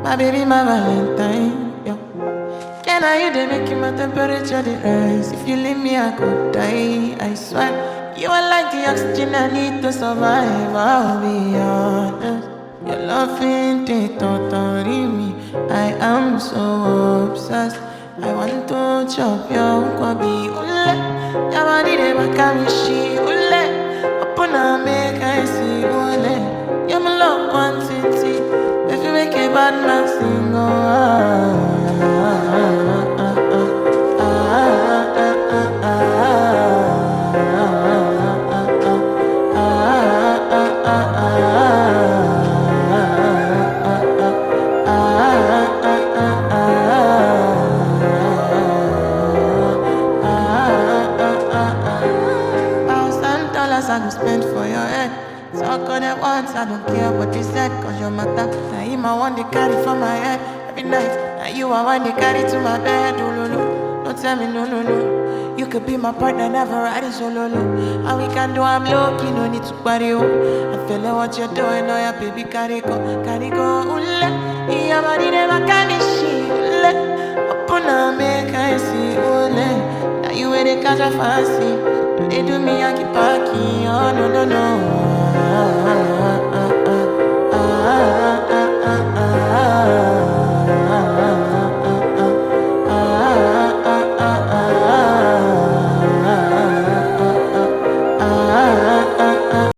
My baby, my Valentine, yo. Can I you they make my temperature the rise? If you leave me, I could die. I swear, you are like the oxygen I need to survive. I'll be honest. Your love ain't it totally me. I am so obsessed. I want to chop your kwabi ule. Your body they make me she ule. Upon a make I see ule. You're my love one city. If you make a bad man sing, oh, I go spend for your head. Talk on it once, I don't care what you said. Cause your matter, now him I want to carry for my head every night. Now you I want to carry to my bed. Oh, no, no. Don't tell me no, no, no. You could be my partner, never ride it solo, low. And we can do, I'm low-key, no need to party, oh. I'm feeling what you're doing, oh yeah, baby, carry go, ule. Yeah, body never carry she, ule. Upon a make I see, ule. Now you ain't the catch a fancy. They do me, I keep packing, oh no.